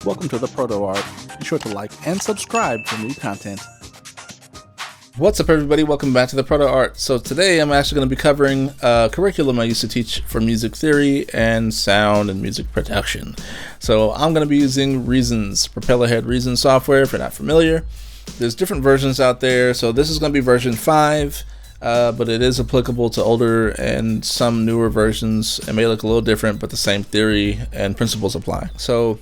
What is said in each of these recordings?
Welcome to the Proto Art. Be sure to like and subscribe for new content. What's up, everybody? Welcome back to the Proto Art. So today I'm actually going to be covering a curriculum I used to teach for music theory and sound and music production. So I'm going to be using Reason's Propellerhead Reason software. If you're not familiar, there's different versions out there. So this is going to be version 5. But it is applicable to older and some newer versions. It may look a little different, but the same theory and principles apply. So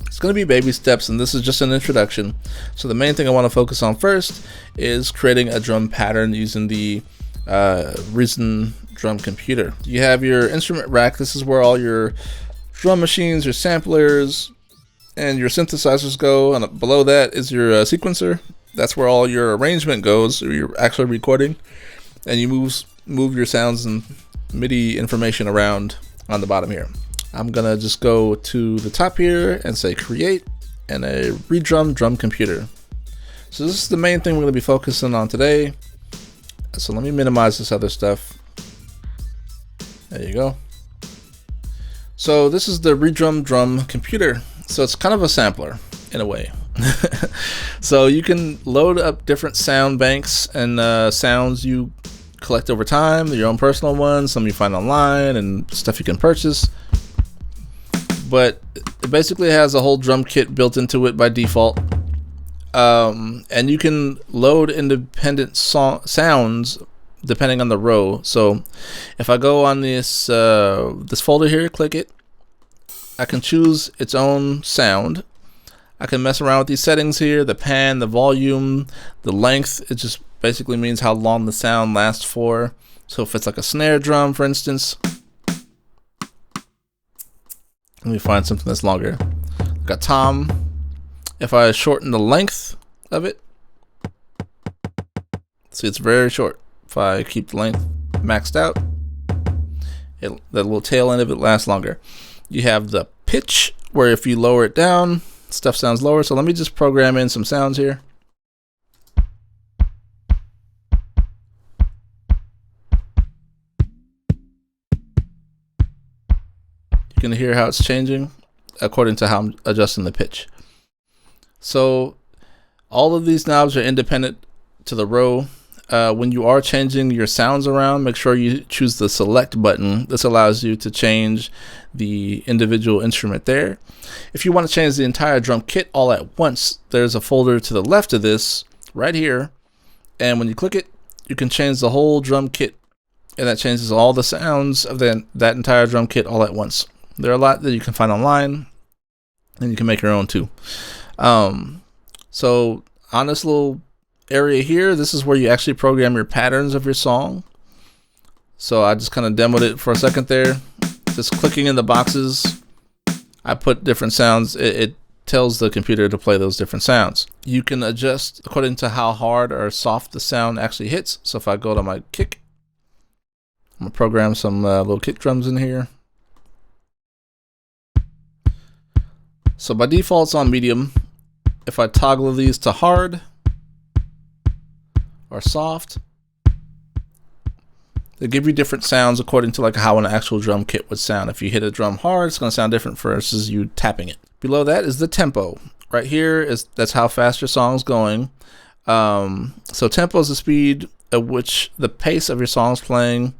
it's going to be baby steps, and this is just an introduction. So the main thing I want to focus on first is creating a drum pattern using the Reason drum computer. You have your instrument rack. This is where all your drum machines, your samplers, and your synthesizers go. And below that is your sequencer. That's where all your arrangement goes, or you're actually recording, and you move your sounds and MIDI information around on the bottom here. I'm gonna just go to the top here and say create and a redrum drum computer. So this is the main thing we're gonna be focusing on today. So let me minimize this other stuff. There you go. So this is the redrum drum computer. So it's kind of a sampler in a way. So you can load up different sound banks and sounds you collect over time, your own personal ones, some you find online, and stuff you can purchase. But it basically has a whole drum kit built into it by default, and you can load independent sounds depending on the row. So if I go on this this folder here, click it, I can choose its own sound. I can mess around with these settings here, the pan, the volume, the length. It just basically means how long the sound lasts for. So if it's like a snare drum, for instance, let me find something that's longer. Like a tom. If I shorten the length of it, see, it's very short. If I keep the length maxed out, that little tail end of it lasts longer. You have the pitch, where if you lower it down, stuff sounds lower. So let me just program in some sounds here. You can hear how it's changing according to how I'm adjusting the pitch. So all of these knobs are independent to the row. When you are changing your sounds around, make sure you choose the select button. This allows you to change the individual instrument there. If you want to change the entire drum kit all at once, there's a folder to the left of this right here. And when you click it, you can change the whole drum kit. And that changes all the sounds of that entire drum kit all at once. There are a lot that you can find online, and you can make your own too. So on this little area here, this is where you actually program your patterns of your song. So I just kind of demoed it for a second there. Just clicking in the boxes, I put different sounds. It tells the computer to play those different sounds. You can adjust according to how hard or soft the sound actually hits. So if I go to my kick, I'm gonna program some little kick drums in here. So by default it's on medium. If I toggle these to hard or soft, they give you different sounds according to like how an actual drum kit would sound. If you hit a drum hard, it's going to sound different versus you tapping it. Below that is the tempo. Right here that's how fast your song's going. So tempo is the speed at which the pace of your song's playing,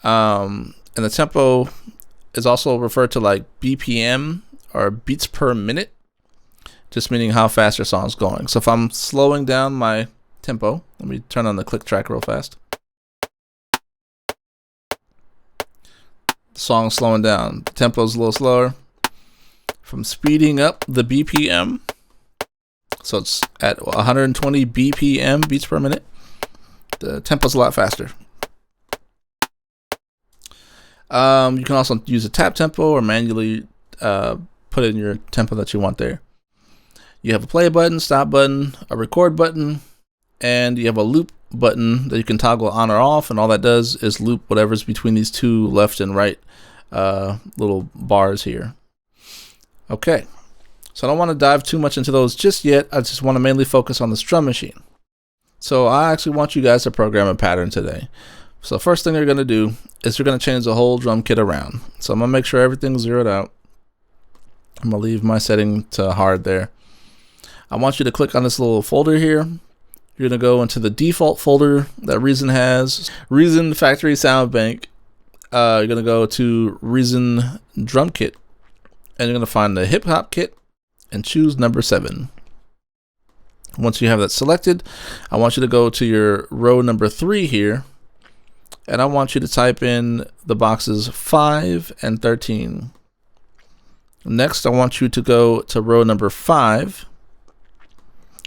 and the tempo is also referred to like BPM or beats per minute, just meaning how fast your song's going. So if I'm slowing down my tempo, let me turn on the click track real fast. The song's slowing down. The tempo's a little slower. If I'm speeding up the BPM, so it's at 120 BPM, beats per minute, the tempo's a lot faster. You can also use a tap tempo or manually put in your tempo that you want there. You have a play button, stop button, a record button, and you have a loop button that you can toggle on or off, and all that does is loop whatever's between these two left and right little bars here. Okay, so I don't want to dive too much into those just yet. I just want to mainly focus on this drum machine. So I actually want you guys to program a pattern today. So first thing you're going to do is you're going to change the whole drum kit around. So I'm going to make sure everything's zeroed out. I'm gonna leave my setting to hard there. I want you to click on this little folder here. You're gonna go into the default folder that Reason has, Reason Factory Sound Bank. You're gonna go to Reason Drum Kit, and you're gonna find the hip hop kit and choose number 7. Once you have that selected, I want you to go to your row number 3 here, and I want you to type in the boxes 5 and 13. Next, I want you to go to row number 5,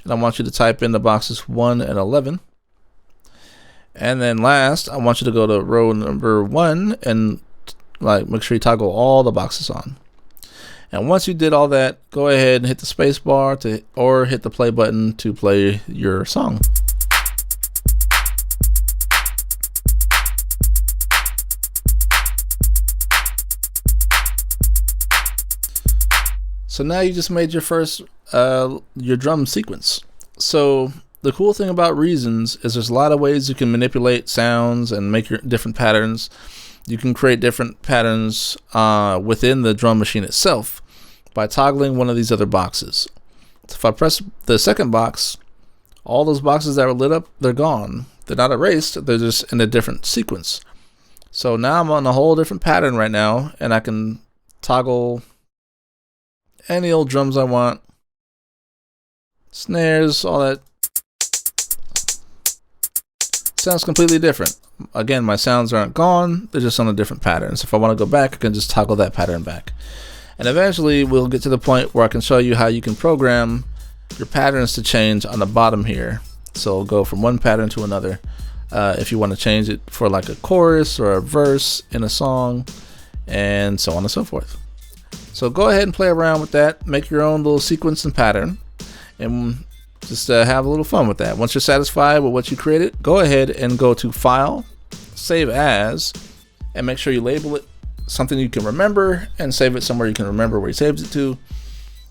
and I want you to type in the boxes 1 and 11. And then last, I want you to go to row number 1 and make sure you toggle all the boxes on. And once you did all that, go ahead and hit the space bar or hit the play button to play your song. So now you just made your first your drum sequence. So the cool thing about Reasons is there's a lot of ways you can manipulate sounds and make your different patterns. You can create different patterns within the drum machine itself by toggling one of these other boxes. So if I press the second box, all those boxes that were lit up, they're gone. They're not erased, they're just in a different sequence. So now I'm on a whole different pattern right now, and I can toggle any old drums I want, snares, all that. Sounds completely different. Again, my sounds aren't gone, they're just on a different pattern. So if I want to go back, I can just toggle that pattern back. And eventually we'll get to the point where I can show you how you can program your patterns to change on the bottom here. So it'll go from one pattern to another. If you want to change it for like a chorus or a verse in a song, and so on and so forth. So go ahead and play around with that, make your own little sequence and pattern, and just have a little fun with that. Once you're satisfied with what you created, go ahead and go to File, Save As, and make sure you label it something you can remember and save it somewhere you can remember where you saved it to.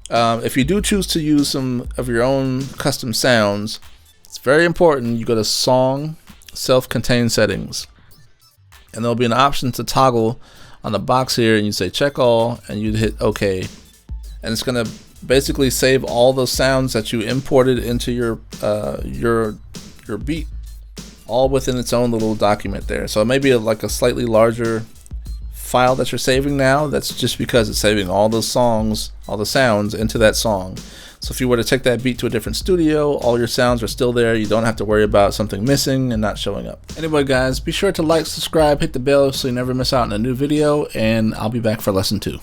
If you do choose to use some of your own custom sounds, it's very important you go to Song, Self-Contained Settings, and there'll be an option to toggle on the box here, and you say check all, and you hit OK, and it's gonna basically save all those sounds that you imported into your beat, all within its own little document there. So it may be like a slightly larger file that you're saving now. That's just because it's saving all those songs, all the sounds into that song. So if you were to take that beat to a different studio, all your sounds are still there. You don't have to worry about something missing and not showing up. Anyway guys, be sure to like, subscribe, hit the bell so you never miss out on a new video, and I'll be back for lesson 2.